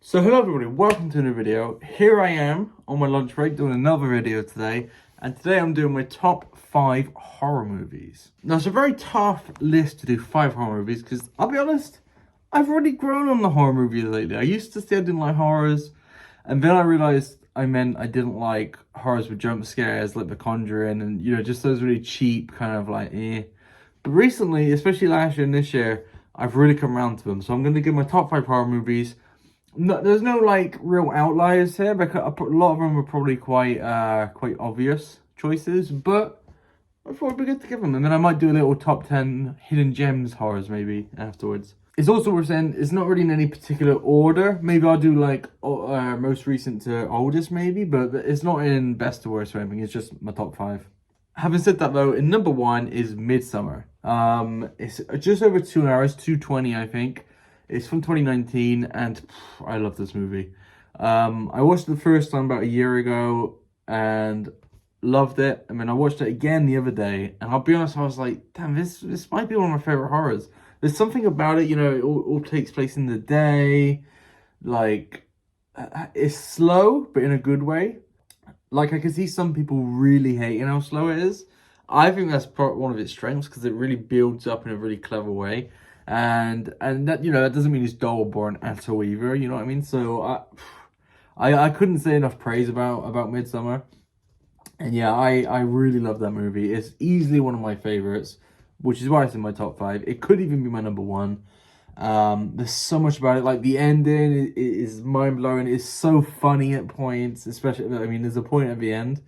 So hello everybody, welcome to a new video. Here I am on my lunch break doing another video today, and today I'm doing my top 5 horror movies. Now it's a very tough list to do 5 horror movies because I'll be honest, I've already grown on the horror movies lately. I used to say I didn't like horrors, and then I realised I meant I didn't like horrors with jump scares like The Conjuring and just those really cheap kind of like But recently, especially last year and this year, I've really come around to them. So I'm going to give my top 5 horror movies. No, there's no like real outliers here because a lot of them are probably quite obvious choices, but I thought it'd be good to give them, and then I might do a little top 10 hidden gems horrors maybe afterwards. It's also worth saying it's not really in any particular order. Maybe I'll do like most recent to oldest maybe, but it's not in best to worst or anything. It's just my top 5. Having said that though, in number 1 is Midsummer. It's just over 2 hours, 2:20 I think. It's from 2019, and I love this movie. I watched it the first time about a year ago, and loved it. I mean, I watched it again the other day, and I'll be honest, I was like, damn, this might be one of my favorite horrors. There's something about it, it all takes place in the day. Like, it's slow, but in a good way. Like, I can see some people really hating how slow it is. I think that's one of its strengths, because it really builds up in a really clever way. And that that doesn't mean it's dull or boring at all either, you know what I mean? So I couldn't say enough praise about Midsummer. And yeah, I really love that movie. It's easily one of my favorites, which is why it's in my top 5. It could even be my number 1. There's so much about it. Like, the ending is mind-blowing. It's so funny at points, especially, I mean, there's a point at the end.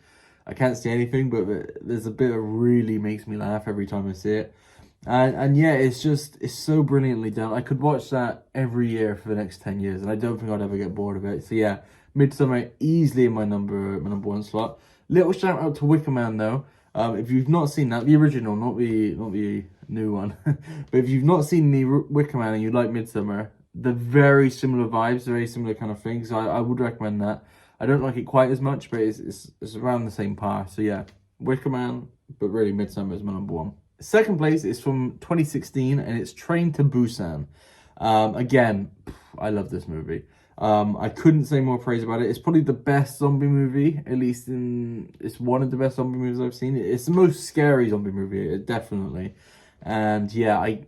I can't say anything, but there's a bit that really makes me laugh every time I see it. And yeah, it's so brilliantly done. I could watch that every year for the next 10 years, and I don't think I'd ever get bored of it. So yeah, Midsummer easily in my number 1 slot. Little shout out to Wicker Man though. If you've not seen that, the original, not the new one, but if you've not seen the Wicker Man and you like Midsummer, they're very similar vibes, very similar kind of things. So I would recommend that. I don't like it quite as much, but it's around the same par. So yeah, Wicker Man, but really Midsummer is my number 1. Second place is from 2016, and it's Train to Busan. Again, I love this movie. I couldn't say more praise about it. It's probably the best zombie movie, at least it's one of the best zombie movies I've seen. It's the most scary zombie movie, definitely. And yeah, I've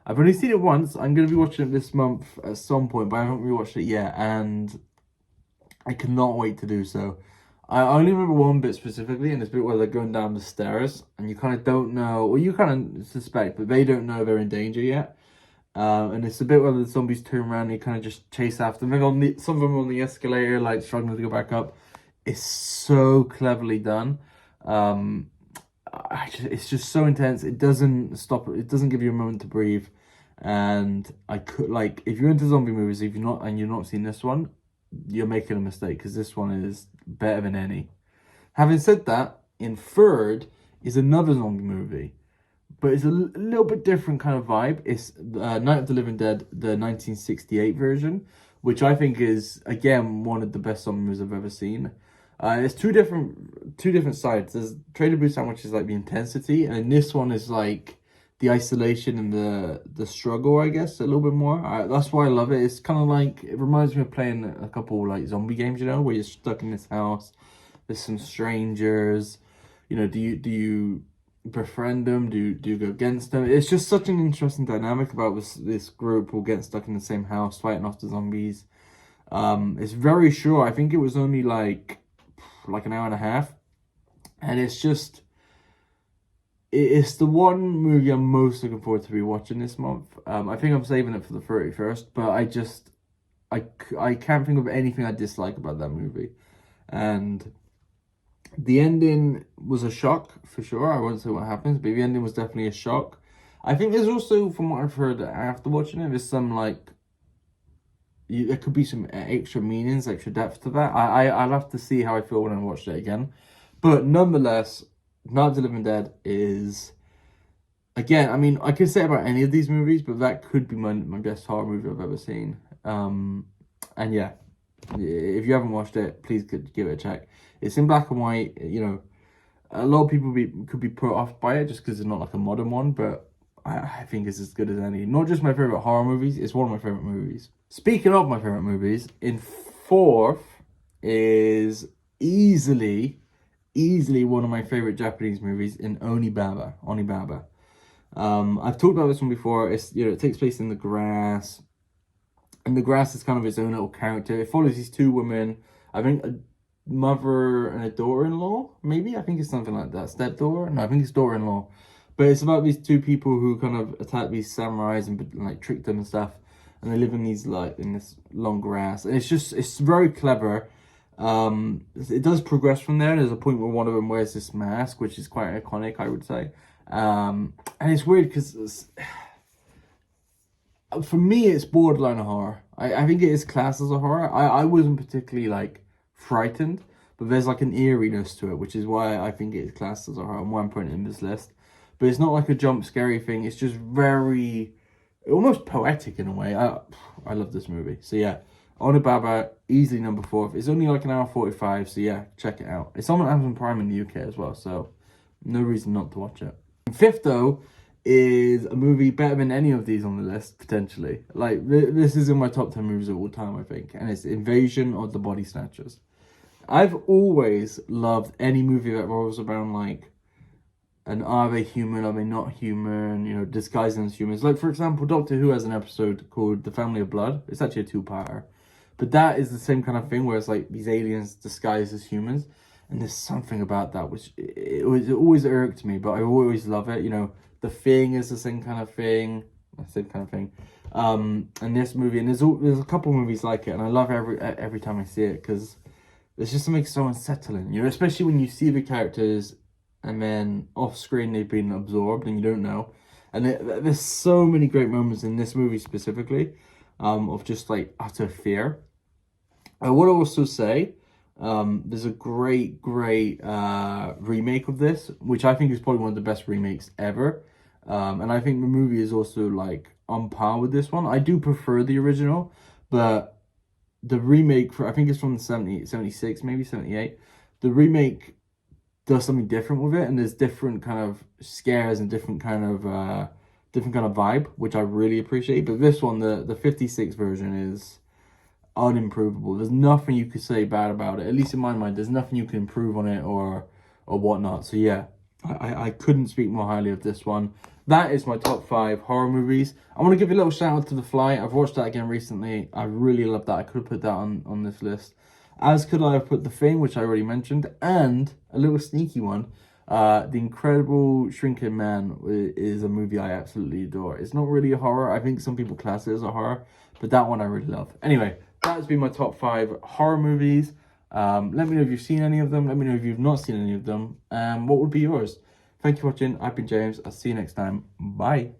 only seen it once. I'm going to be watching it this month at some point, but I haven't rewatched it yet, and I cannot wait to do so. I only remember one bit specifically, and it's the bit where they're going down the stairs, and you kind of don't know, or you kind of suspect, but they don't know they're in danger yet. And it's the bit where the zombies turn around and you kind of just chase after them. Some of them on the escalator, like struggling to go back up. It's so cleverly done. It's just so intense. It doesn't stop. It doesn't give you a moment to breathe. And if you're into zombie movies, if you're not seen this one, you're making a mistake, because this one is better than any. Having said that, in third is another zombie movie, but it's a little bit different kind of vibe. It's Night of the Living Dead, the 1968 version, which I think is, again, one of the best zombie movies I've ever seen. It's two different sides. There's Train to Busan, which is like the intensity, and this one is like the isolation and the struggle, I guess, a little bit more. That's why I love it. It's kind of like, it reminds me of playing a couple like zombie games, where you're stuck in this house. There's some strangers. Do you befriend them? Do you go against them? It's just such an interesting dynamic about this group all getting stuck in the same house, fighting off the zombies. It's very short. I think it was only like an hour and a half, and it's the one movie I'm most looking forward to rewatching this month. I think I'm saving it for the 31st, but I can't think of anything I dislike about that movie. And the ending was a shock, for sure. I won't say what happens, but the ending was definitely a shock. I think there's also, from what I've heard after watching it, there's some there could be some extra meanings, extra depth to that. I'll have to see how I feel when I watch it again. But nonetheless, Night of the Living Dead is, again, I mean, I could say about any of these movies, but that could be my best horror movie I've ever seen. And yeah, if you haven't watched it, please give it a check. It's in black and white. A lot of people could be put off by it just because it's not like a modern one, but I think it's as good as any. Not just my favorite horror movies, it's one of my favorite movies. Speaking of my favorite movies, in fourth is easily one of my favorite Japanese movies in Onibaba. I've talked about this one before. It's, you know, it takes place in the grass, and the grass is kind of its own little character. It follows these two women, I think a mother and a daughter-in-law, maybe? I think it's something like that. Stepdaughter? No, I think it's daughter-in-law. But it's about these two people who kind of attack these samurais and like trick them and stuff. And they live in these like in this long grass. And it's very clever. It does progress from there. There's a point where one of them wears this mask, which is quite iconic, I would say. And it's weird because for me, it's borderline horror. I think it is classed as a horror. I wasn't particularly like frightened, but there's like an eeriness to it, which is why I think it's classed as a horror and why I'm putting it in this list. But it's not like a jump scary thing. It's just very, almost poetic in a way. I love this movie. So yeah, Onibaba, easily number 4. It's only like an hour 45, so yeah, check it out. It's on Amazon Prime in the UK as well, so no reason not to watch it. Fifth though is a movie better than any of these on the list, potentially. Like, this is in my top 10 movies of all time, I think, and it's Invasion of the Body Snatchers. I've always loved any movie that revolves around like and are they human, are they not human, you know, disguising as humans. Like, for example, Doctor Who has an episode called The Family of Blood. It's actually a 2-parter. But that is the same kind of thing where it's like these aliens disguised as humans. And there's something about that which it always irked me, but I always love it. You know, The Thing is the same kind of thing. And this movie, and there's a couple of movies like it, and I love every time I see it, because there's just something so unsettling, you know, especially when you see the characters and then off screen they've been absorbed and you don't know. And there's so many great moments in this movie specifically, of just like utter fear. I would also say there's a great remake of this, which I think is probably one of the best remakes ever. And I think the movie is also like on par with this one. I do prefer the original, but the remake, I think it's from the 76, maybe 78. The remake does something different with it, and there's different kind of scares and different kind of vibe, which I really appreciate. But this one, the 56 version, is unimprovable. There's nothing you could say bad about it, at least in my mind. There's nothing you can improve on it or whatnot. So yeah, I couldn't speak more highly of this one. That is my top 5 horror movies. I want to give a little shout out to The Fly. I've watched that again recently. I really love that. I could have put that on this list. As could I have put The Thing, which I already mentioned, and a little sneaky one. The Incredible Shrinking Man is a movie I absolutely adore. It's not really a horror. I think some people class it as a horror, but that one I really love. Anyway, that has been my top 5 horror movies. Let me know if you've seen any of them. Let me know if you've not seen any of them. What would be yours? Thank you for watching. I've been James. I'll see you next time. Bye.